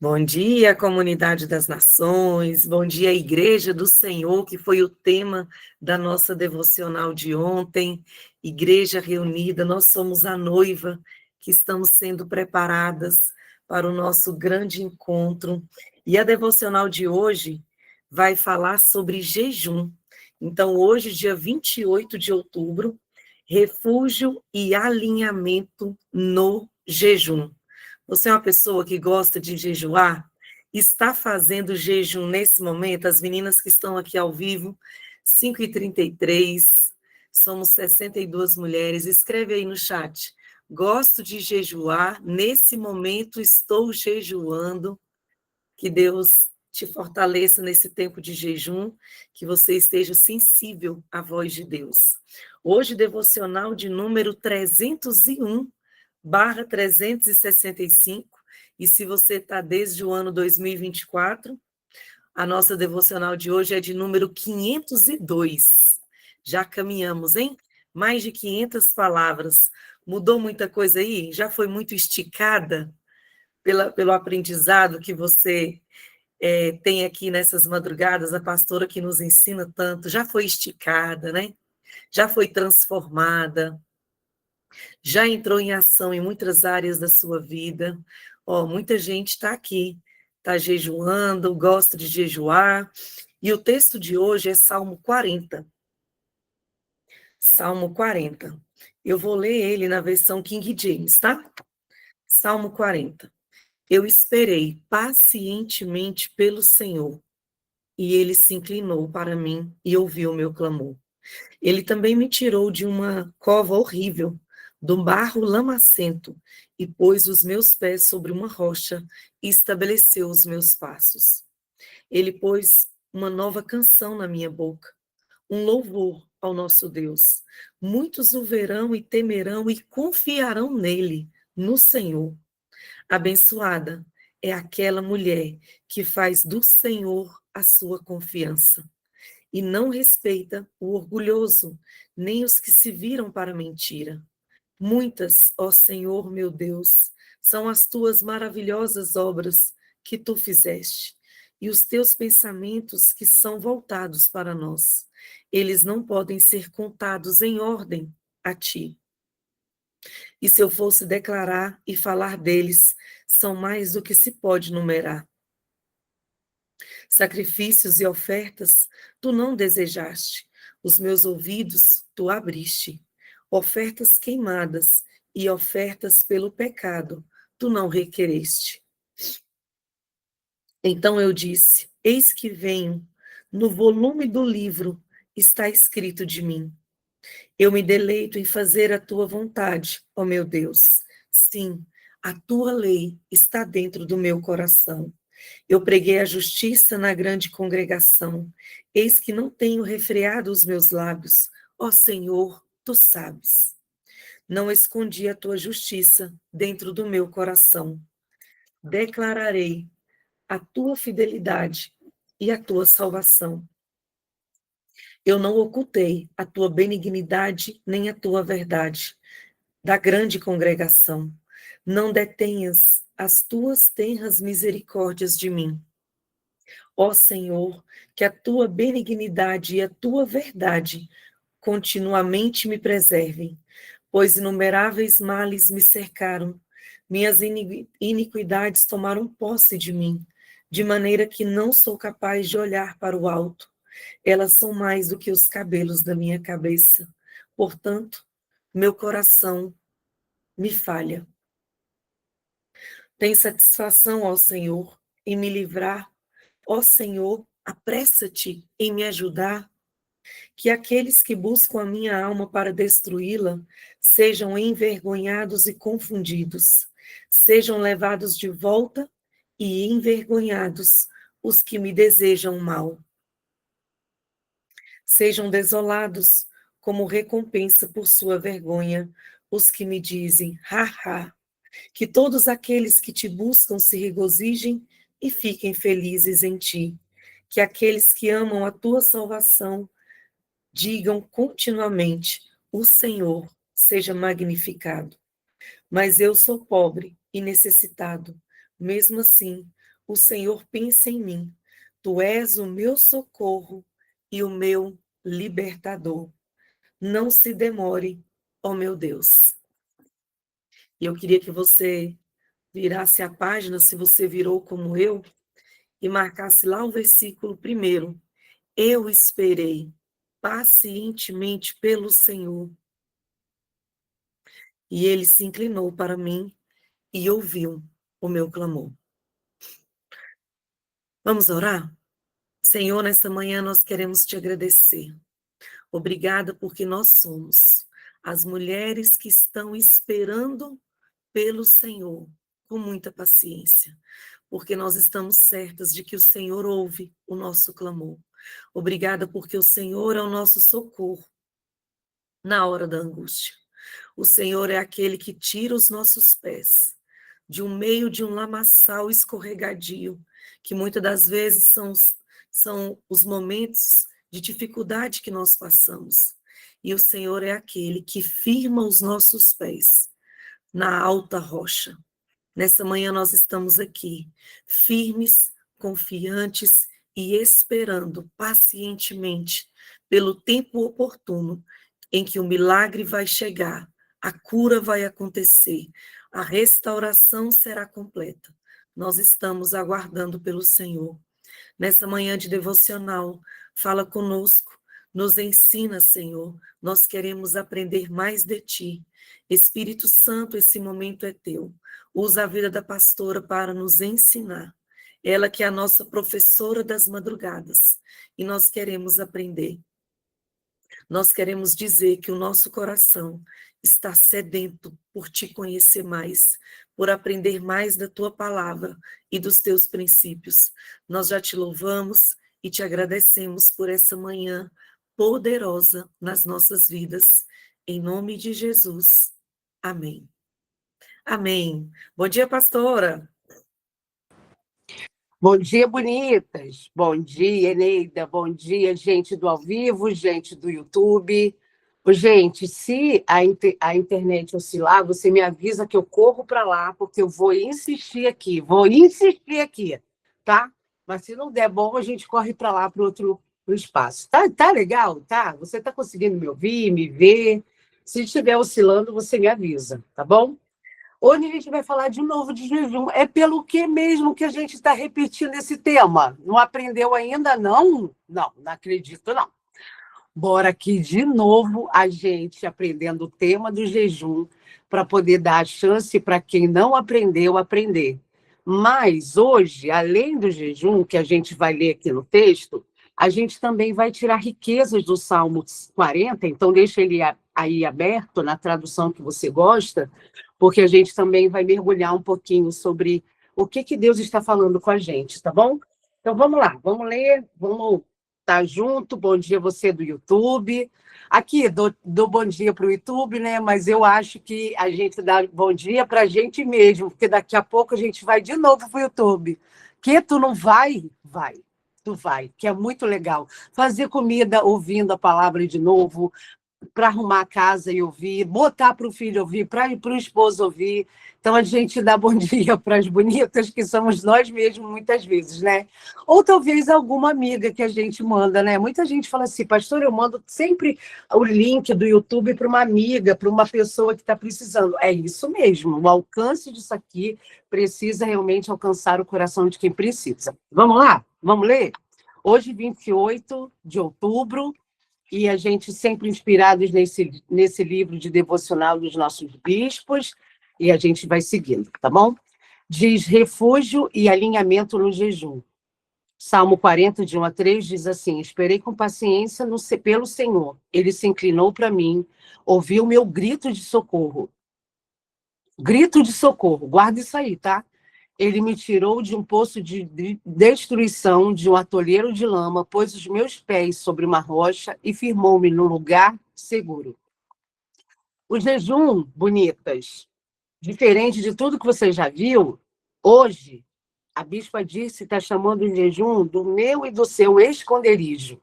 Bom dia, comunidade das nações, bom dia, Igreja do Senhor, que foi o tema da nossa devocional de ontem. Igreja reunida, nós somos a noiva que estamos sendo preparadas para o nosso grande encontro. E a devocional de hoje vai falar sobre jejum. Então, hoje, dia 28 de outubro, refúgio e alinhamento no jejum. Você é uma pessoa que gosta de jejuar? Está fazendo jejum nesse momento? As meninas que estão aqui ao vivo, 5h33, somos 62 mulheres. Escreve aí no chat. Gosto de jejuar, nesse momento estou jejuando. Que Deus te fortaleça nesse tempo de jejum, que você esteja sensível à voz de Deus. Hoje, devocional de número 301/365, e se você está desde o ano 2024, a nossa devocional de hoje é de número 502. Já caminhamos, hein? Mais de 500 palavras. Mudou muita coisa aí? Já foi muito esticada pelo aprendizado que você tem aqui nessas madrugadas, a pastora que nos ensina tanto, já foi esticada, né? Já foi transformada, já entrou em ação em muitas áreas da sua vida. Ó, muita gente está aqui, está jejuando, gosta de jejuar. E o texto de hoje é Salmo 40. Salmo 40. Eu vou ler ele na versão King James, tá? Salmo 40. Eu esperei pacientemente pelo Senhor, e ele se inclinou para mim e ouviu o meu clamor. Ele também me tirou de uma cova horrível, do barro lamacento, e pôs os meus pés sobre uma rocha e estabeleceu os meus passos. Ele pôs uma nova canção na minha boca, um louvor ao nosso Deus. Muitos o verão e temerão e confiarão nele, no Senhor. Abençoada é aquela mulher que faz do Senhor a sua confiança e não respeita o orgulhoso, nem os que se viram para a mentira. Muitas, ó Senhor meu Deus, são as tuas maravilhosas obras que tu fizeste, e os teus pensamentos que são voltados para nós. Eles não podem ser contados em ordem a ti. E se eu fosse declarar e falar deles, são mais do que se pode numerar. Sacrifícios e ofertas tu não desejaste, os meus ouvidos tu abriste. Ofertas queimadas e ofertas pelo pecado tu não requereste. Então eu disse: Eis que venho, no volume do livro está escrito de mim. Eu me deleito em fazer a tua vontade, ó meu Deus. Sim, a tua lei está dentro do meu coração. Eu preguei a justiça na grande congregação. Eis que não tenho refreado os meus lábios. Ó Senhor, tu sabes. Não escondi a tua justiça dentro do meu coração. Declararei a tua fidelidade e a tua salvação. Eu não ocultei a tua benignidade nem a tua verdade da grande congregação. Não detenhas as tuas tenras misericórdias de mim. Ó Senhor, que a tua benignidade e a tua verdade continuamente me preservem, pois inumeráveis males me cercaram, minhas iniquidades tomaram posse de mim, de maneira que não sou capaz de olhar para o alto. Elas são mais do que os cabelos da minha cabeça. Portanto, meu coração me falha. Tem satisfação, ó Senhor, em me livrar. Ó Senhor, apressa-te em me ajudar. Que aqueles que buscam a minha alma para destruí-la sejam envergonhados e confundidos. Sejam levados de volta e envergonhados os que me desejam mal. Sejam desolados como recompensa por sua vergonha os que me dizem, ha, ha. Que todos aqueles que te buscam se regozijem e fiquem felizes em ti. Que aqueles que amam a tua salvação digam continuamente: o Senhor seja magnificado. Mas eu sou pobre e necessitado. Mesmo assim, o Senhor pensa em mim. Tu és o meu socorro e o meu libertador. Não se demore, ó meu Deus. E eu queria que você virasse a página, se você virou como eu, e marcasse lá o versículo primeiro. Eu esperei pacientemente pelo Senhor, e ele se inclinou para mim e ouviu o meu clamor. Vamos orar? Senhor, nessa manhã nós queremos te agradecer. Obrigada porque nós somos as mulheres que estão esperando pelo Senhor com muita paciência, porque nós estamos certas de que o Senhor ouve o nosso clamor. Obrigada porque o Senhor é o nosso socorro na hora da angústia. O Senhor é aquele que tira os nossos pés de um meio de um lamaçal escorregadio, que muitas das vezes são os momentos de dificuldade que nós passamos. E o Senhor é aquele que firma os nossos pés na alta rocha. Nessa manhã nós estamos aqui, firmes, confiantes e esperando pacientemente pelo tempo oportuno em que o milagre vai chegar, a cura vai acontecer, a restauração será completa. Nós estamos aguardando pelo Senhor. Nessa manhã de devocional, fala conosco, nos ensina, Senhor. Nós queremos aprender mais de Ti. Espírito Santo, esse momento é Teu. Usa a vida da pastora para nos ensinar. Ela que é a nossa professora das madrugadas. E nós queremos aprender. Nós queremos dizer que o nosso coração está sedento por te conhecer mais, por aprender mais da tua palavra e dos teus princípios. Nós já te louvamos e te agradecemos por essa manhã poderosa nas nossas vidas. Em nome de Jesus. Amém. Amém. Bom dia, pastora. Bom dia, bonitas. Bom dia, Eneida. Bom dia, gente do ao vivo, gente do YouTube. Ô, gente, se a internet oscilar, você me avisa que eu corro para lá, porque eu vou insistir aqui, tá? Mas se não der bom, a gente corre para lá, para o outro pro espaço. Tá legal? Tá? Você está conseguindo me ouvir, me ver? Se estiver oscilando, você me avisa, tá bom? Hoje a gente vai falar de novo de jejum. É pelo que mesmo que a gente está repetindo esse tema? Não aprendeu ainda, não? Não acredito, não. Bora aqui de novo a gente aprendendo o tema do jejum para poder dar a chance para quem não aprendeu aprender. Mas hoje, além do jejum, que a gente vai ler aqui no texto, a gente também vai tirar riquezas do Salmo 40, então deixa ele aí aberto na tradução que você gosta, porque a gente também vai mergulhar um pouquinho sobre o que Deus está falando com a gente, tá bom? Então vamos lá, vamos ler, vamos estar junto. Bom dia você do YouTube. Aqui, dou bom dia para o YouTube, né? Mas eu acho que a gente dá bom dia para a gente mesmo, porque daqui a pouco a gente vai de novo para o YouTube. Que tu não vai? Vai. Tu vai, que é muito legal. Fazer comida ouvindo a palavra de novo, para arrumar a casa e ouvir, botar para o filho ouvir, para o esposo ouvir. Então, a gente dá bom dia para as bonitas, que somos nós mesmos, muitas vezes, né? Ou talvez alguma amiga que a gente manda, né? Muita gente fala assim, pastor, eu mando sempre o link do YouTube para uma amiga, para uma pessoa que está precisando. É isso mesmo, o alcance disso aqui precisa realmente alcançar o coração de quem precisa. Vamos lá? Vamos ler? Hoje, 28 de outubro, e a gente sempre inspirados nesse livro de devocional dos nossos bispos, e a gente vai seguindo, tá bom? Diz refúgio e alinhamento no jejum. Salmo 40, de 1 a 3, diz assim, esperei com paciência pelo Senhor, ele se inclinou para mim, ouviu meu grito de socorro. Grito de socorro, guarda isso aí, tá? Ele me tirou de um poço de destruição, de um atoleiro de lama, pôs os meus pés sobre uma rocha e firmou-me num lugar seguro. O jejum, bonitas, diferente de tudo que você já viu, hoje, a bispa disse, está chamando o jejum do meu e do seu esconderijo.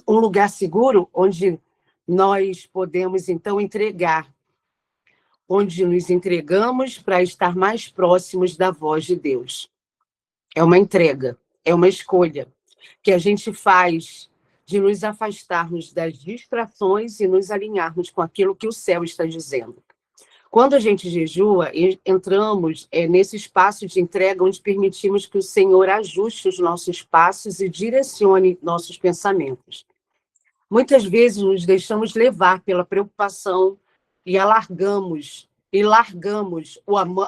Um lugar seguro onde nós podemos, então, entregar, onde nos entregamos para estar mais próximos da voz de Deus. é uma entrega, é uma escolha que a gente faz de nos afastarmos das distrações e nos alinharmos com aquilo que o céu está dizendo. Quando a gente jejua, entramos nesse espaço de entrega onde permitimos que o Senhor ajuste os nossos passos e direcione nossos pensamentos. Muitas vezes nos deixamos levar pela preocupação e largamos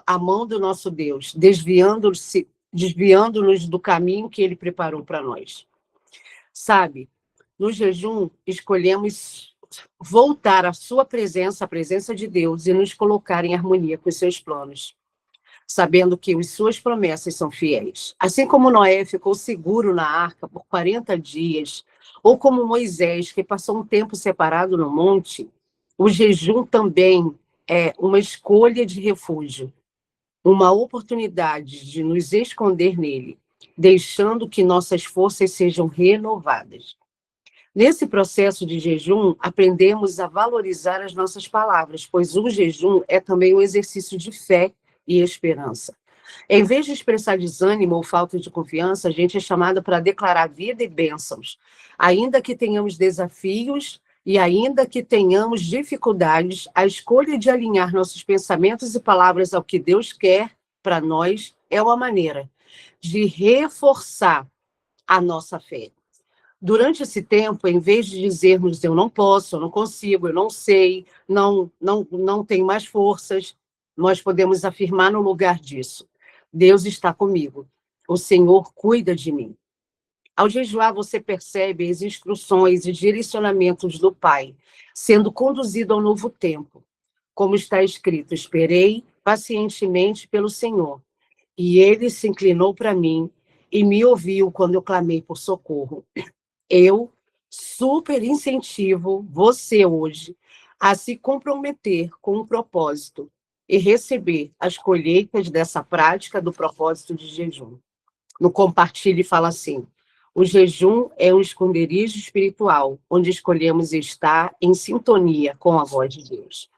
a mão do nosso Deus, desviando-nos do caminho que Ele preparou para nós. Sabe, no jejum, escolhemos voltar à sua presença, à presença de Deus, e nos colocar em harmonia com os seus planos, sabendo que as suas promessas são fiéis. Assim como Noé ficou seguro na arca por 40 dias, ou como Moisés, que passou um tempo separado no monte, o jejum também é uma escolha de refúgio, uma oportunidade de nos esconder nele, deixando que nossas forças sejam renovadas. Nesse processo de jejum, aprendemos a valorizar as nossas palavras, pois o jejum é também um exercício de fé e esperança. Em vez de expressar desânimo ou falta de confiança, a gente é chamado para declarar vida e bênçãos. Ainda que tenhamos desafios e ainda que tenhamos dificuldades, a escolha de alinhar nossos pensamentos e palavras ao que Deus quer para nós é uma maneira de reforçar a nossa fé. Durante esse tempo, em vez de dizermos eu não posso, eu não consigo, eu não sei, não tenho mais forças, nós podemos afirmar no lugar disso: Deus está comigo, o Senhor cuida de mim. Ao jejuar, você percebe as instruções e direcionamentos do Pai, sendo conduzido ao novo tempo. Como está escrito, esperei pacientemente pelo Senhor, e ele se inclinou para mim e me ouviu quando eu clamei por socorro. Eu super incentivo você hoje a se comprometer com um propósito e receber as colheitas dessa prática do propósito de jejum. No Compartilhe fala assim: o jejum é um esconderijo espiritual, onde escolhemos estar em sintonia com a voz de Deus.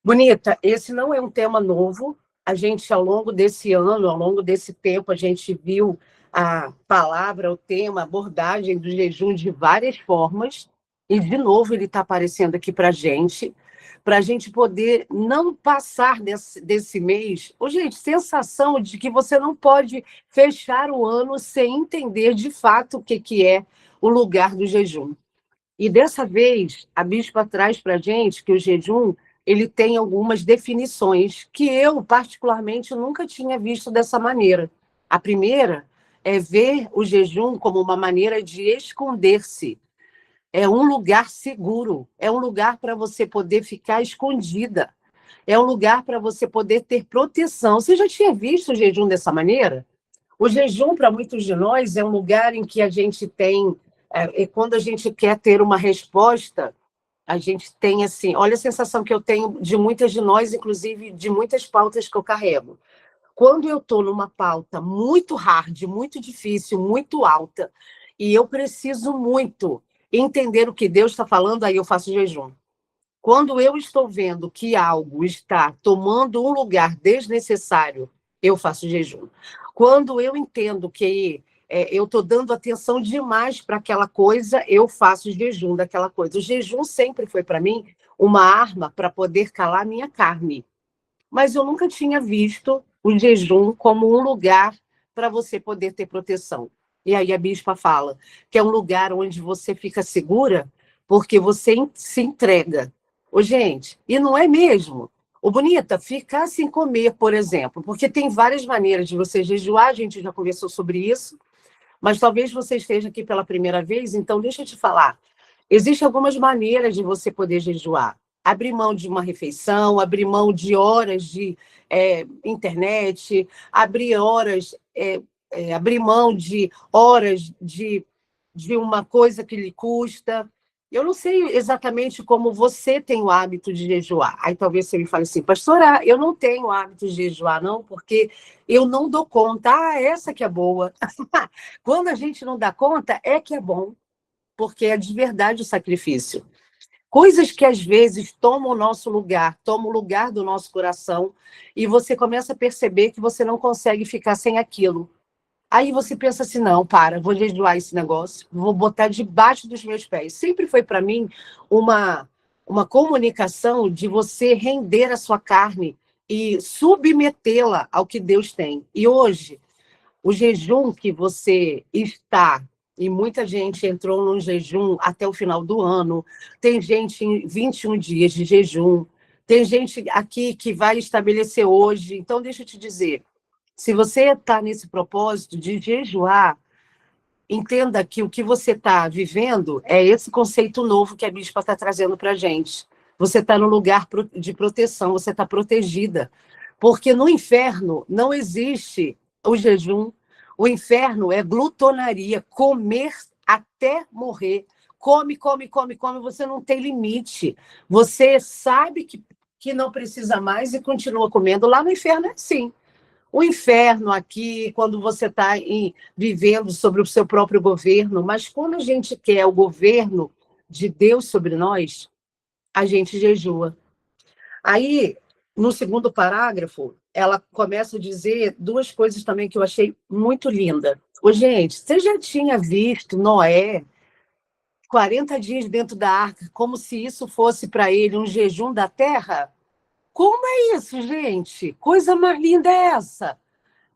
Bonita, esse não é um tema novo. A gente, ao longo desse ano, ao longo desse tempo, a gente viu a palavra, o tema, a abordagem do jejum de várias formas. E, de novo, ele está aparecendo aqui para a gente poder não passar desse mês. Ô, gente, sensação de que você não pode fechar o ano sem entender, de fato, o que é o lugar do jejum. E, dessa vez, a bispa traz para a gente que o jejum ele tem algumas definições que eu, particularmente, nunca tinha visto dessa maneira. A primeira é ver o jejum como uma maneira de esconder-se. É um lugar seguro, é um lugar para você poder ficar escondida, é um lugar para você poder ter proteção. Você já tinha visto o jejum dessa maneira? O jejum, para muitos de nós, é um lugar em que a gente tem, quando a gente quer ter uma resposta, a gente tem assim, olha a sensação que eu tenho de muitas de nós, inclusive de muitas pautas que eu carrego. Quando eu estou numa pauta muito hard, muito difícil, muito alta, e eu preciso muito entender o que Deus está falando, aí eu faço jejum. Quando eu estou vendo que algo está tomando um lugar desnecessário, eu faço jejum. Quando eu entendo que eu estou dando atenção demais para aquela coisa, eu faço jejum daquela coisa. O jejum sempre foi, para mim, uma arma para poder calar minha carne. Mas eu nunca tinha visto o jejum como um lugar para você poder ter proteção. E aí a bispa fala que é um lugar onde você fica segura porque você se entrega. Ô, gente, e não é mesmo? Ô, Bonita, ficar sem comer, por exemplo, porque tem várias maneiras de você jejuar, a gente já conversou sobre isso, mas talvez você esteja aqui pela primeira vez, então deixa eu te falar. Existem algumas maneiras de você poder jejuar. Abrir mão de uma refeição, abrir mão de horas de internet, abrir mão de horas de uma coisa que lhe custa. Eu não sei exatamente como você tem o hábito de jejuar. Aí talvez você me fale assim, pastora, eu não tenho o hábito de jejuar, não, porque eu não dou conta. Ah, essa que é boa. Quando a gente não dá conta, é que é bom, porque é de verdade o sacrifício. Coisas que às vezes tomam o nosso lugar, tomam o lugar do nosso coração, e você começa a perceber que você não consegue ficar sem aquilo. Aí você pensa assim, não, vou jejuar esse negócio, vou botar debaixo dos meus pés. Sempre foi para mim uma comunicação de você render a sua carne e submetê-la ao que Deus tem. E hoje, o jejum que você está, e muita gente entrou num jejum até o final do ano, tem gente em 21 dias de jejum, tem gente aqui que vai estabelecer hoje. Então, deixa eu te dizer, se você está nesse propósito de jejuar, entenda que o que você está vivendo é esse conceito novo que a Bispa está trazendo para a gente. Você está no lugar de proteção, você está protegida. Porque no inferno não existe o jejum. O inferno é glutonaria, comer até morrer. Come, come, come, come, você não tem limite. Você sabe que não precisa mais e continua comendo. Lá no inferno é assim. O inferno aqui, quando você está vivendo sobre o seu próprio governo, mas quando a gente quer o governo de Deus sobre nós, a gente jejua. Aí, no segundo parágrafo, ela começa a dizer duas coisas também que eu achei muito linda. Ô, gente, você já tinha visto Noé 40 dias dentro da arca, como se isso fosse para ele um jejum da terra? Como é isso, gente? Coisa mais linda é essa?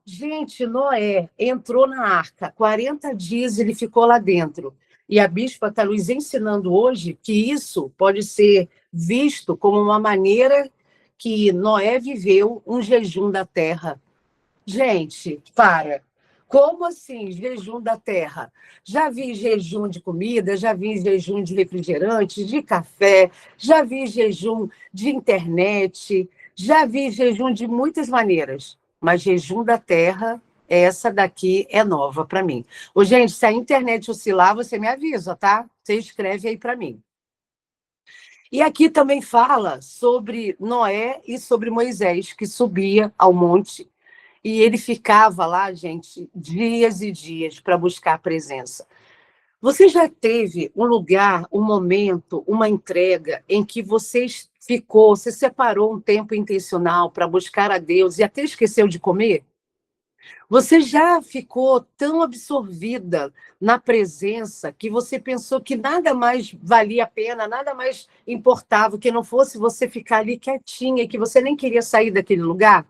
Gente, Noé entrou na arca, 40 dias ele ficou lá dentro. E a bispa está nos ensinando hoje que isso pode ser visto como uma maneira que Noé viveu um jejum da terra. Gente, para. Como assim, jejum da terra? Já vi jejum de comida, já vi jejum de refrigerante, de café, já vi jejum de internet, já vi jejum de muitas maneiras, mas jejum da terra, essa daqui é nova para mim. Ô, gente, se a internet oscilar, você me avisa, tá? Você escreve aí para mim. E aqui também fala sobre Noé e sobre Moisés, que subia ao monte e ele ficava lá, gente, dias e dias para buscar a presença. Você já teve um lugar, um momento, uma entrega em que você ficou, você separou um tempo intencional para buscar a Deus e até esqueceu de comer? Você já ficou tão absorvida na presença que você pensou que nada mais valia a pena, nada mais importava, que não fosse você ficar ali quietinha, que você nem queria sair daquele lugar?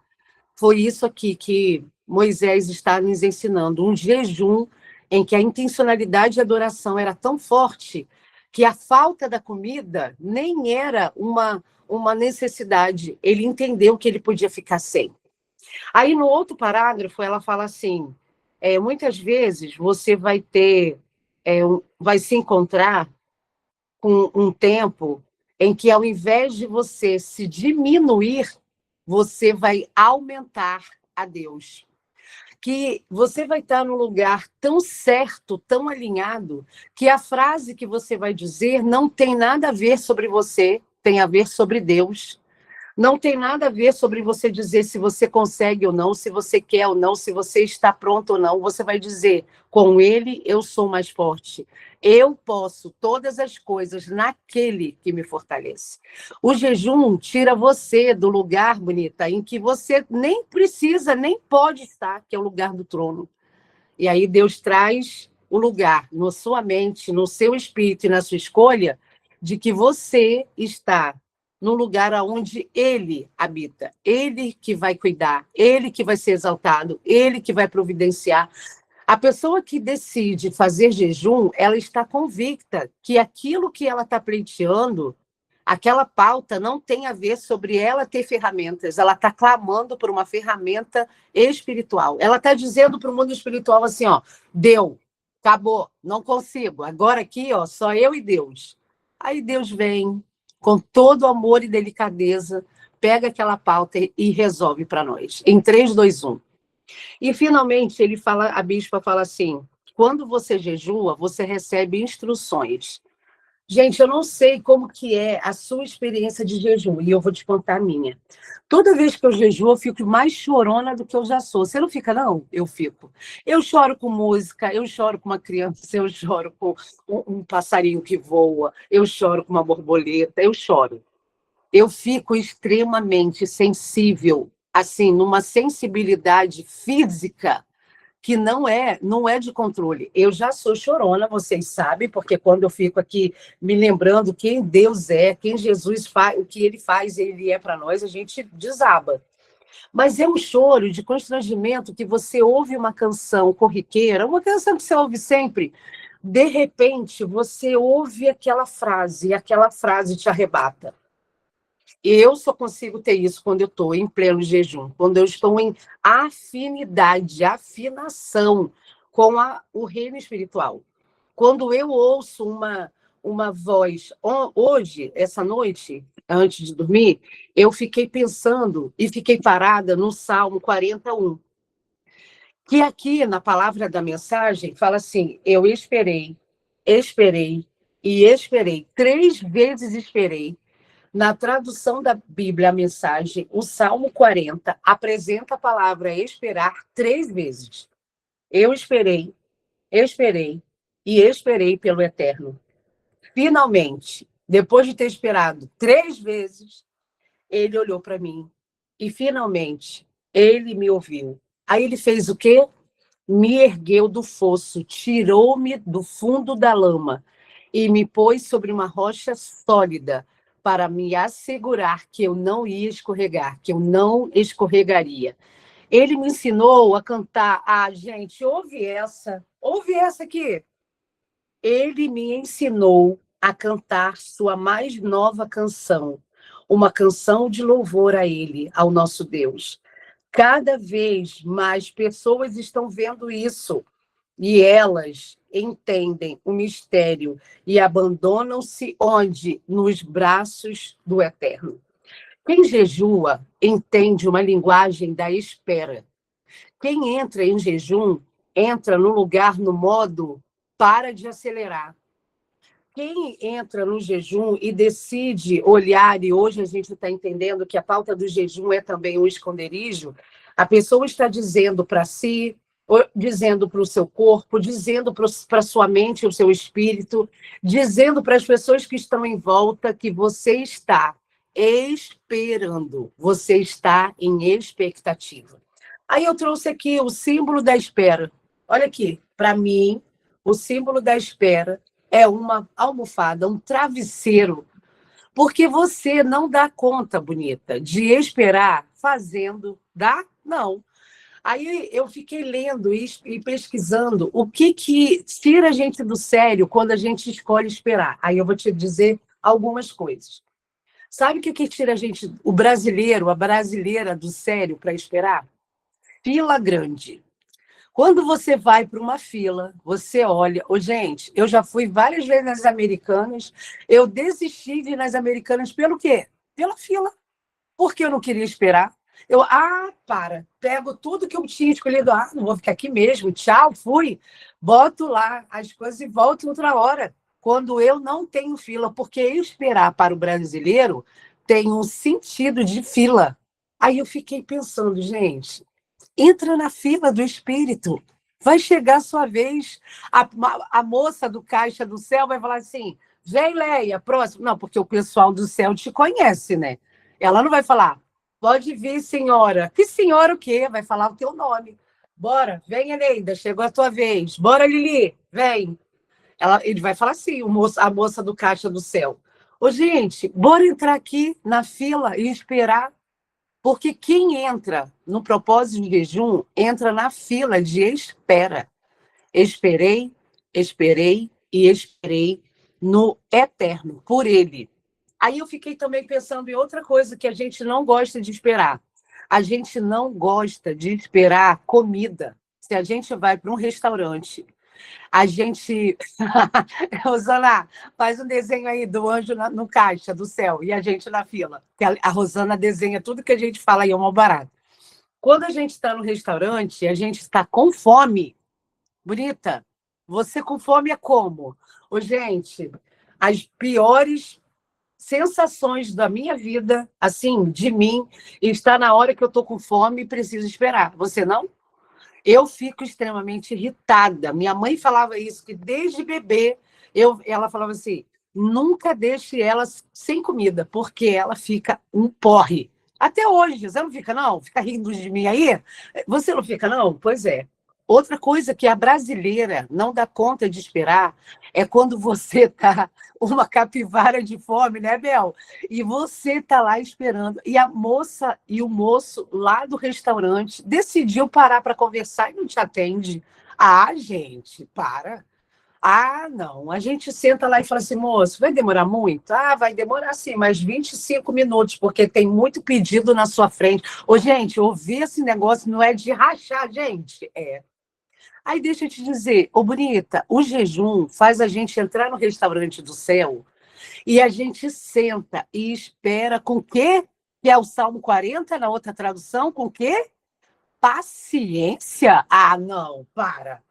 Foi isso aqui que Moisés está nos ensinando, um jejum em que a intencionalidade de adoração era tão forte que a falta da comida nem era uma necessidade. Ele entendeu que ele podia ficar sem. Aí, no outro parágrafo, ela fala assim, muitas vezes você vai ter, vai se encontrar com um tempo em que, ao invés de você se diminuir, você vai aumentar a Deus. Que você vai estar num lugar tão certo, tão alinhado, que a frase que você vai dizer não tem nada a ver sobre você, tem a ver sobre Deus. Não tem nada a ver sobre você dizer se você consegue ou não, se você quer ou não, se você está pronto ou não. Você vai dizer, com ele eu sou mais forte. Eu posso todas as coisas naquele que me fortalece. O jejum tira você do lugar, bonita, em que você nem precisa, nem pode estar, que é o lugar do trono. E aí Deus traz o lugar na sua mente, no seu espírito e na sua escolha, de que você está no lugar onde Ele habita. Ele que vai cuidar, Ele que vai ser exaltado, Ele que vai providenciar. A pessoa que decide fazer jejum, ela está convicta que aquilo que ela está pleiteando, aquela pauta não tem a ver sobre ela ter ferramentas, ela está clamando por uma ferramenta espiritual. Ela está dizendo para o mundo espiritual assim, ó, deu, acabou, não consigo, agora aqui, ó, só eu e Deus. Aí Deus vem, com todo amor e delicadeza, pega aquela pauta e resolve para nós, em 3, 2, 1. E, finalmente, a bispa fala assim, quando você jejua, você recebe instruções. Gente, eu não sei como que é a sua experiência de jejum, e eu vou te contar a minha. Toda vez que eu jejuo, eu fico mais chorona do que eu já sou. Você não fica, não? Eu fico. Eu choro com música, eu choro com uma criança, eu choro com um passarinho que voa, eu choro com uma borboleta, eu choro. Eu fico extremamente sensível, assim, numa sensibilidade física que não é de controle. Eu já sou chorona, vocês sabem, porque quando eu fico aqui me lembrando quem Deus é, quem Jesus faz, o que ele faz, ele é para nós, a gente desaba. Mas é um choro de constrangimento que você ouve uma canção corriqueira, uma canção que você ouve sempre, de repente você ouve aquela frase, e aquela frase te arrebata. Eu só consigo ter isso quando eu estou em pleno jejum, quando eu estou em afinidade, afinação com o reino espiritual. Quando eu ouço uma voz, hoje, essa noite, antes de dormir, eu fiquei pensando e fiquei parada no Salmo 41, que aqui na palavra da mensagem fala assim: eu esperei, esperei e esperei, 3 vezes esperei. Na tradução da Bíblia, a mensagem, o Salmo 40 apresenta a palavra esperar 3 vezes. Eu esperei e esperei pelo Eterno. Finalmente, depois de ter esperado 3 vezes, ele olhou para mim e finalmente ele me ouviu. Aí ele fez o quê? Me ergueu do fosso, tirou-me do fundo da lama e me pôs sobre uma rocha sólida para me assegurar que eu não ia escorregar, que eu não escorregaria. Ele me ensinou a cantar. Ah, gente, ouve essa aqui. Ele me ensinou a cantar sua mais nova canção, uma canção de louvor a ele, ao nosso Deus. Cada vez mais pessoas estão vendo isso e elas entendem o mistério e abandonam-se onde? Nos braços do Eterno. Quem jejua entende uma linguagem da espera. Quem entra em jejum entra no lugar, no modo para de acelerar. Quem entra no jejum e decide olhar, e hoje a gente está entendendo que a pauta do jejum é também um esconderijo, a pessoa está dizendo para si, dizendo para o seu corpo, dizendo para a sua mente, o seu espírito, dizendo para as pessoas que estão em volta que você está esperando, você está em expectativa. Aí eu trouxe aqui o símbolo da espera. Olha aqui, para mim, o símbolo da espera é uma almofada, um travesseiro, porque você não dá conta, bonita, de esperar fazendo, dá? Não. Aí eu fiquei lendo e pesquisando o que tira a gente do sério quando a gente escolhe esperar. Aí eu vou te dizer algumas coisas. Sabe o que tira a gente, o brasileiro, a brasileira do sério para esperar? Fila grande. Quando você vai para uma fila, você olha. Gente, eu já fui várias vezes nas Americanas, eu desisti de ir nas Americanas pelo quê? Pela fila. Porque eu não queria esperar. Pego tudo que eu tinha escolhido. Não vou ficar aqui mesmo, tchau, fui. Boto lá as coisas e volto outra hora. Quando eu não tenho fila, porque esperar para o brasileiro tem um sentido de fila. Aí eu fiquei pensando, gente, entra na fila do espírito. Vai chegar a sua vez. A moça do caixa do céu vai falar assim: vem, Leia, próximo. Não, porque o pessoal do céu te conhece, né? Ela não vai falar: pode vir, senhora. Que senhora o quê? Vai falar o teu nome. Bora, vem, Eneida, chegou a tua vez. Bora, Lili, vem. Ele vai falar assim, a moça do caixa do céu. Ô, gente, bora entrar aqui na fila e esperar. Porque quem entra no propósito de jejum, entra na fila de espera. Esperei, esperei e esperei no Eterno, por Ele. Aí eu fiquei também pensando em outra coisa que a gente não gosta de esperar. A gente não gosta de esperar comida. Se a gente vai para um restaurante, a gente... Rosana, faz um desenho aí do anjo no caixa do céu e a gente na fila. A Rosana desenha tudo que a gente fala aí, é um barato. Quando a gente está no restaurante, a gente está com fome. Bonita, você com fome é como? Ô, gente, as piores sensações da minha vida, assim, de mim, está na hora que eu estou com fome e preciso esperar. Você não? Eu fico extremamente irritada. Minha mãe falava isso, que desde bebê, ela falava assim, nunca deixe ela sem comida, porque ela fica um porre. Até hoje, você não fica, não? Fica rindo de mim aí? Você não fica, não? Pois é. Outra coisa que a brasileira não dá conta de esperar é quando você tá uma capivara de fome, né, Bel? E você tá lá esperando. E a moça e o moço lá do restaurante decidiu parar para conversar e não te atende. Ah, gente, para. Ah, não. A gente senta lá e fala assim, moço, vai demorar muito? Ah, vai demorar sim, mas 25 minutos, porque tem muito pedido na sua frente. Ô, gente, ouvir esse negócio não é de rachar, gente. É. Aí deixa eu te dizer, ô bonita, o jejum faz a gente entrar no restaurante do céu e a gente senta e espera com o quê? Que é o Salmo 40 na outra tradução, com o quê? Paciência? Ah, não, para.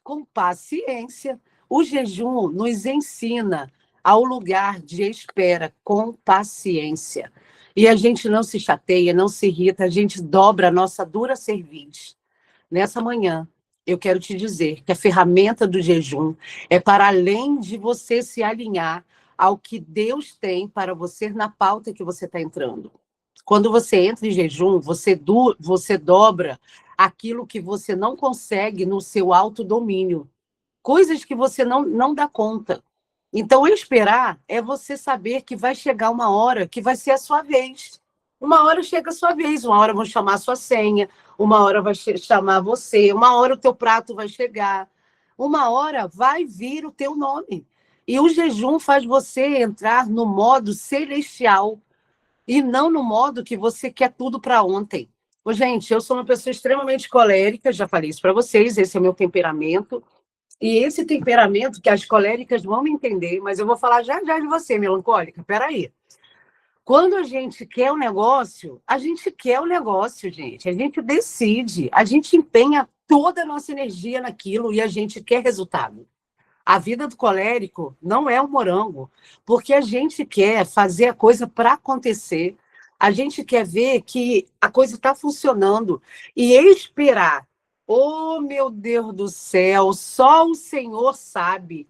Com paciência. O jejum nos ensina ao lugar de espera com paciência. E a gente não se chateia, não se irrita, a gente dobra a nossa dura cerviz. Nessa manhã, eu quero te dizer que a ferramenta do jejum é para além de você se alinhar ao que Deus tem para você na pauta que você está entrando. Quando você entra em jejum, você dobra aquilo que você não consegue no seu autodomínio, coisas que você não dá conta. Então, esperar é você saber que vai chegar uma hora que vai ser a sua vez. Uma hora chega a sua vez, uma hora vão chamar a sua senha, uma hora vai chamar você, uma hora o teu prato vai chegar, uma hora vai vir o teu nome. E o jejum faz você entrar no modo celestial e não no modo que você quer tudo para ontem. Ô, gente, eu sou uma pessoa extremamente colérica, já falei isso para vocês, esse é o meu temperamento. E esse temperamento que as coléricas vão me entender, mas eu vou falar já já de você, melancólica. Peraí. Quando a gente quer o negócio, a gente quer o negócio, gente. A gente decide, a gente empenha toda a nossa energia naquilo e a gente quer resultado. A vida do colérico não é um morango, porque a gente quer fazer a coisa para acontecer. A gente quer ver que a coisa está funcionando e esperar. Oh, meu Deus do céu, só o Senhor sabe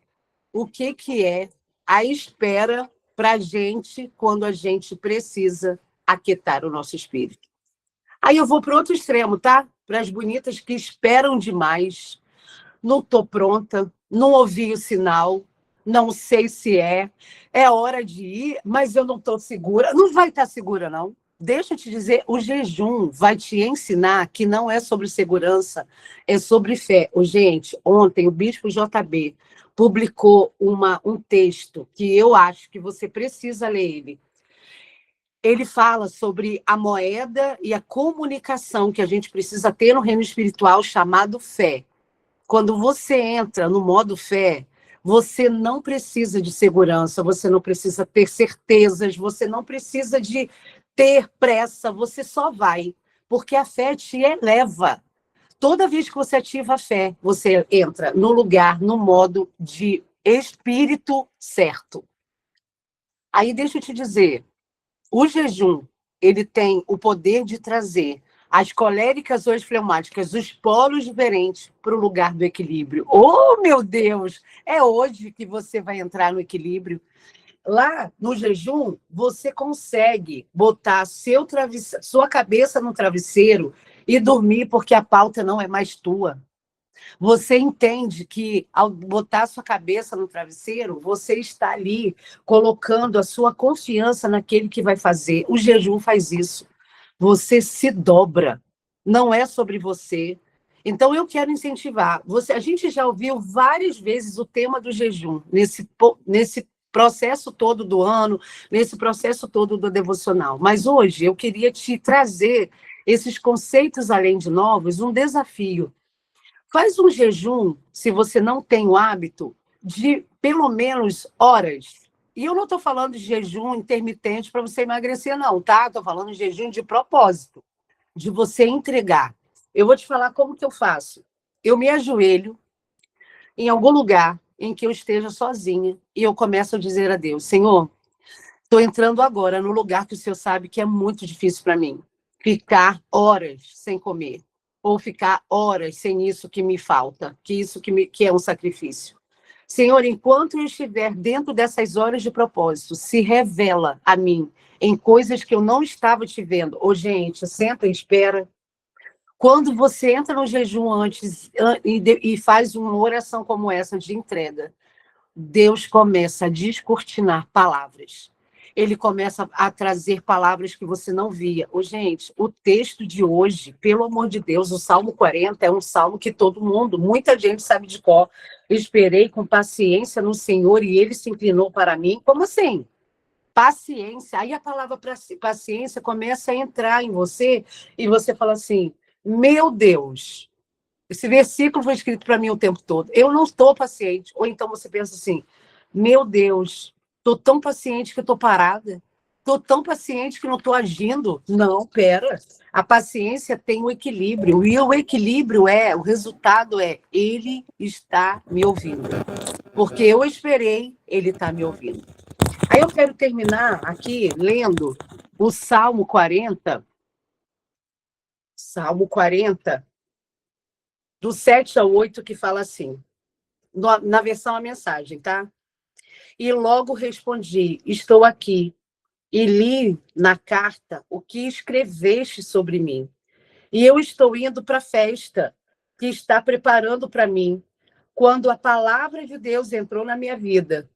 o que é a espera para a gente quando a gente precisa aquietar o nosso espírito. Aí eu vou para o outro extremo, tá? Para as bonitas que esperam demais, não estou pronta, não ouvi o sinal, não sei se é hora de ir, mas eu não estou segura. Não vai estar segura, não. Deixa eu te dizer, o jejum vai te ensinar que não é sobre segurança, é sobre fé. Gente, ontem o Bispo JB publicou um texto que eu acho que você precisa ler ele. Ele fala sobre a moeda e a comunicação que a gente precisa ter no reino espiritual chamado fé. Quando você entra no modo fé, você não precisa de segurança, você não precisa ter certezas, você não precisa de ter pressa, você só vai, porque a fé te eleva. Toda vez que você ativa a fé, você entra no lugar, no modo de espírito certo. Aí deixa eu te dizer, o jejum, ele tem o poder de trazer as coléricas ou as fleumáticas, os polos diferentes para o lugar do equilíbrio. Oh, meu Deus! É hoje que você vai entrar no equilíbrio. Lá no jejum, você consegue botar sua cabeça no travesseiro e dormir porque a pauta não é mais tua. Você entende que, ao botar a sua cabeça no travesseiro, você está ali colocando a sua confiança naquele que vai fazer. O jejum faz isso. Você se dobra. Não é sobre você. Então, eu quero incentivar. A gente já ouviu várias vezes o tema do jejum, nesse processo todo do ano, nesse processo todo do devocional. Mas hoje eu queria te trazer esses conceitos, além de novos, um desafio. Faz um jejum, se você não tem o hábito, de pelo menos horas. E eu não estou falando de jejum intermitente para você emagrecer, não, tá? Estou falando de jejum de propósito, de você entregar. Eu vou te falar como que eu faço. Eu me ajoelho em algum lugar em que eu esteja sozinha e eu começo a dizer a Deus, Senhor, estou entrando agora no lugar que o Senhor sabe que é muito difícil para mim. Ficar horas sem comer. Ou ficar horas sem isso que me falta, que é um sacrifício. Senhor, enquanto eu estiver dentro dessas horas de propósito, se revela a mim em coisas que eu não estava te vendo. Ô, gente, senta e espera. Quando você entra no jejum antes e faz uma oração como essa de entrega, Deus começa a descortinar palavras. Ele começa a trazer palavras que você não via. Gente, o texto de hoje, pelo amor de Deus, o Salmo 40 é um salmo que todo mundo, muita gente sabe de cor. Esperei com paciência no Senhor e ele se inclinou para mim. Como assim? Paciência. Aí a palavra paciência começa a entrar em você e você fala assim: meu Deus, esse versículo foi escrito para mim o tempo todo. Eu não estou paciente. Ou então você pensa assim: meu Deus, estou tão paciente que estou parada. Estou tão paciente que não estou agindo. Não, pera. A paciência tem um equilíbrio. E o equilíbrio o resultado é, ele está me ouvindo. Porque eu esperei, ele está me ouvindo. Aí eu quero terminar aqui lendo o Salmo 40. Salmo 40, do 7 ao 8, que fala assim, na versão a mensagem, tá? E logo respondi, estou aqui, e li na carta o que escreveste sobre mim. E eu estou indo para a festa que está preparando para mim. Quando a palavra de Deus entrou na minha vida,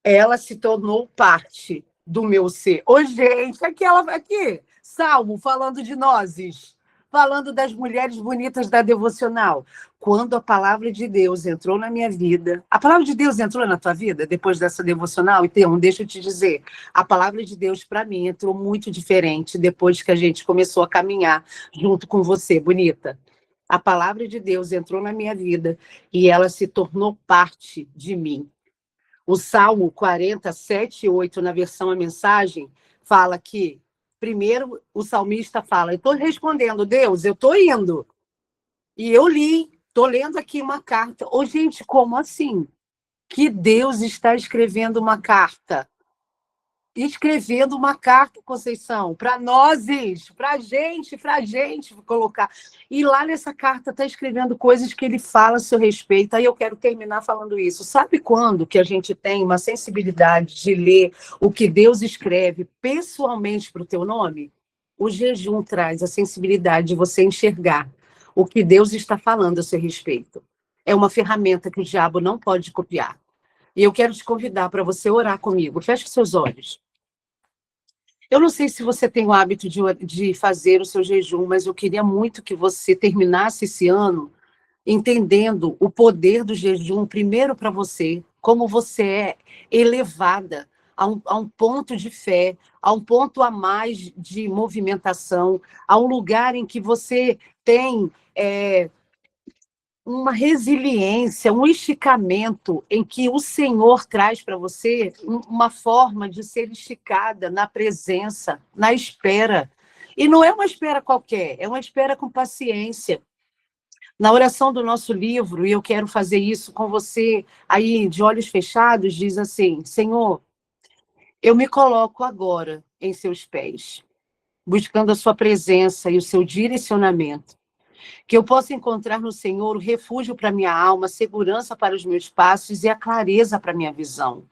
ela se tornou parte do meu ser. Ô, gente, aqui, Salmo, falando de nozes, falando das mulheres bonitas da devocional. Quando a palavra de Deus entrou na minha vida, a palavra de Deus entrou na tua vida depois dessa devocional? Então, deixa eu te dizer, a palavra de Deus para mim entrou muito diferente depois que a gente começou a caminhar junto com você, bonita. A palavra de Deus entrou na minha vida e ela se tornou parte de mim. O Salmo 47, 8, na versão a mensagem, fala que, primeiro, o salmista fala, eu estou respondendo, Deus, eu estou indo. E eu estou lendo aqui uma carta. Ô, gente, como assim? Que Deus está escrevendo uma carta? Escrevendo uma carta, Conceição, para nós, para gente colocar. E lá nessa carta está escrevendo coisas que ele fala a seu respeito. Aí eu quero terminar falando isso. Sabe quando que a gente tem uma sensibilidade de ler o que Deus escreve pessoalmente para o teu nome? O jejum traz a sensibilidade de você enxergar o que Deus está falando a seu respeito. É uma ferramenta que o diabo não pode copiar. E eu quero te convidar para você orar comigo. Feche seus olhos. Eu não sei se você tem o hábito de fazer o seu jejum, mas eu queria muito que você terminasse esse ano entendendo o poder do jejum, primeiro para você, como você é elevada a um ponto de fé, a um ponto a mais de movimentação, a um lugar em que você tem uma resiliência, um esticamento em que o Senhor traz para você uma forma de ser esticada na presença, na espera. E não é uma espera qualquer, é uma espera com paciência. Na oração do nosso livro, e eu quero fazer isso com você aí de olhos fechados, diz assim: Senhor, eu me coloco agora em seus pés, buscando a sua presença e o seu direcionamento. Que eu possa encontrar no Senhor o refúgio para minha alma, a segurança para os meus passos e a clareza para minha visão.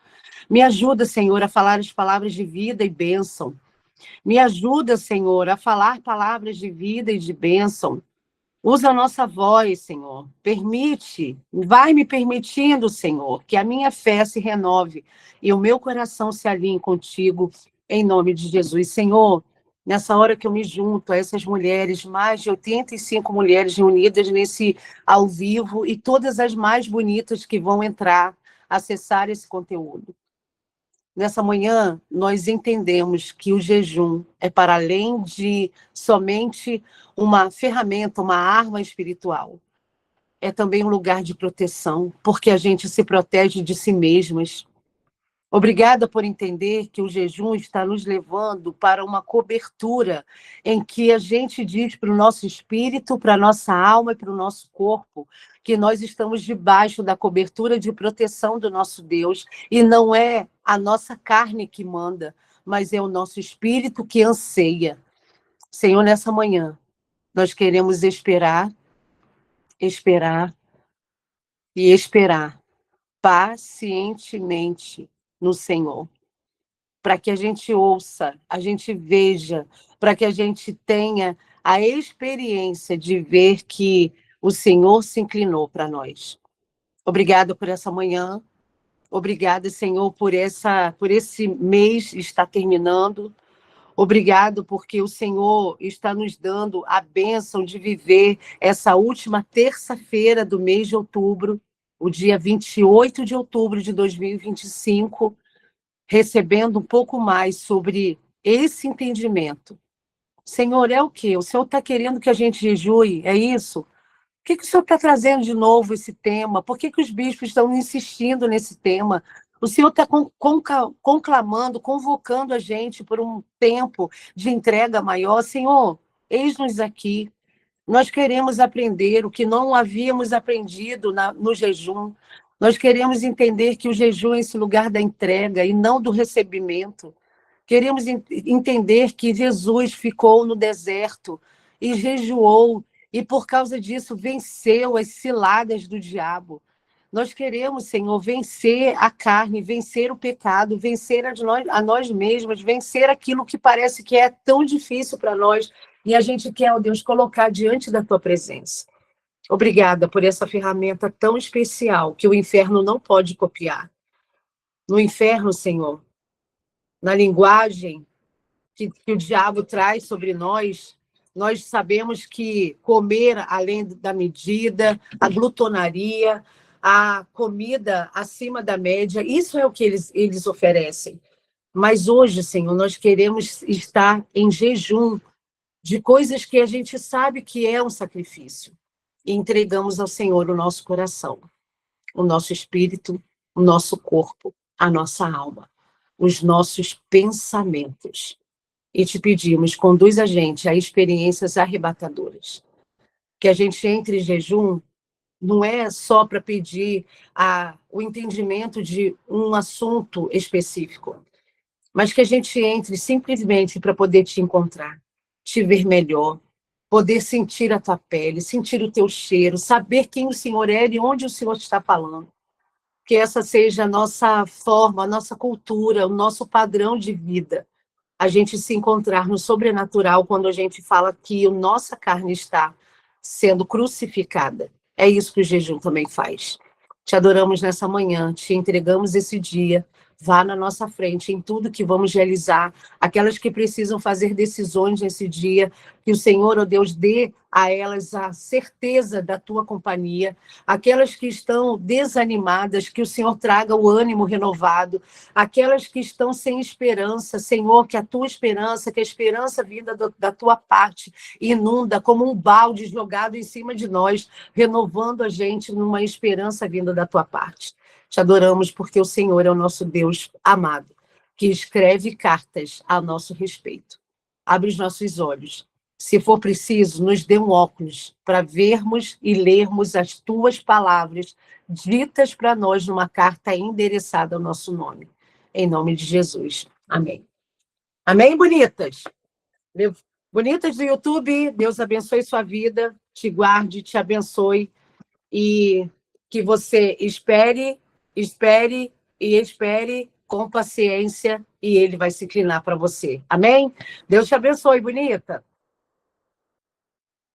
Me ajuda, Senhor, a falar as palavras de vida e bênção. Me ajuda, Senhor, a falar palavras de vida e de bênção. Usa a nossa voz, Senhor. Vai me permitindo, Senhor, que a minha fé se renove e o meu coração se alinhe contigo, em nome de Jesus. Senhor, nessa hora que eu me junto a essas mulheres, mais de 85 mulheres reunidas nesse ao vivo e todas as mais bonitas que vão entrar, acessar esse conteúdo. Nessa manhã, nós entendemos que o jejum é para além de somente uma ferramenta, uma arma espiritual. É também um lugar de proteção, porque a gente se protege de si mesmas. Obrigada por entender que o jejum está nos levando para uma cobertura em que a gente diz para o nosso espírito, para a nossa alma e para o nosso corpo que nós estamos debaixo da cobertura de proteção do nosso Deus e não é a nossa carne que manda, mas é o nosso espírito que anseia. Senhor, nessa manhã, nós queremos esperar, esperar e esperar pacientemente no Senhor, para que a gente ouça, a gente veja, para que a gente tenha a experiência de ver que o Senhor se inclinou para nós. Obrigada por essa manhã. Obrigada, Senhor, por esse mês estar terminando. Obrigado porque o Senhor está nos dando a bênção de viver essa última terça-feira do mês de outubro, o dia 28 de outubro de 2025, recebendo um pouco mais sobre esse entendimento. Senhor, é o quê? O Senhor está querendo que a gente jejue? É isso? Por que o Senhor está trazendo de novo esse tema? Por que os bispos estão insistindo nesse tema? O Senhor está conclamando, convocando a gente por um tempo de entrega maior. Senhor, eis-nos aqui. Nós queremos aprender o que não havíamos aprendido no jejum. Nós queremos entender que o jejum é esse lugar da entrega e não do recebimento. Queremos entender que Jesus ficou no deserto e jejuou, e por causa disso venceu as ciladas do diabo. Nós queremos, Senhor, vencer a carne, vencer o pecado, vencer a nós mesmos, vencer aquilo que parece que é tão difícil para nós, e a gente quer, ó Deus, colocar diante da Tua presença. Obrigada por essa ferramenta tão especial que o inferno não pode copiar. No inferno, Senhor, na linguagem que o diabo traz sobre nós sabemos que comer além da medida, a glutonaria, a comida acima da média, isso é o que eles oferecem. Mas hoje, Senhor, nós queremos estar em jejum de coisas que a gente sabe que é um sacrifício. E entregamos ao Senhor o nosso coração, o nosso espírito, o nosso corpo, a nossa alma, os nossos pensamentos. E te pedimos, conduz a gente a experiências arrebatadoras. Que a gente entre em jejum não é só para pedir o entendimento de um assunto específico, mas que a gente entre simplesmente para poder te encontrar, te ver melhor, poder sentir a tua pele, sentir o teu cheiro, saber quem o Senhor é e onde o Senhor está falando. Que essa seja a nossa forma, a nossa cultura, o nosso padrão de vida. A gente se encontrar no sobrenatural quando a gente fala que a nossa carne está sendo crucificada. É isso que o jejum também faz. Te adoramos nessa manhã, te entregamos esse dia. Vá na nossa frente em tudo que vamos realizar. Aquelas que precisam fazer decisões nesse dia, que o Senhor, ó Deus, dê a elas a certeza da tua companhia. Aquelas que estão desanimadas, que o Senhor traga o ânimo renovado. Aquelas que estão sem esperança, Senhor, que a tua esperança, que a esperança vinda da tua parte inunda como um balde jogado em cima de nós, renovando a gente numa esperança vinda da tua parte. Te adoramos porque o Senhor é o nosso Deus amado, que escreve cartas a nosso respeito. Abre os nossos olhos. Se for preciso, nos dê um óculos para vermos e lermos as tuas palavras ditas para nós numa carta endereçada ao nosso nome. Em nome de Jesus. Amém. Amém, bonitas? Bonitas do YouTube, Deus abençoe sua vida, te guarde, te abençoe e que você espere com paciência e ele vai se inclinar para você. Amém? Deus te abençoe, bonita.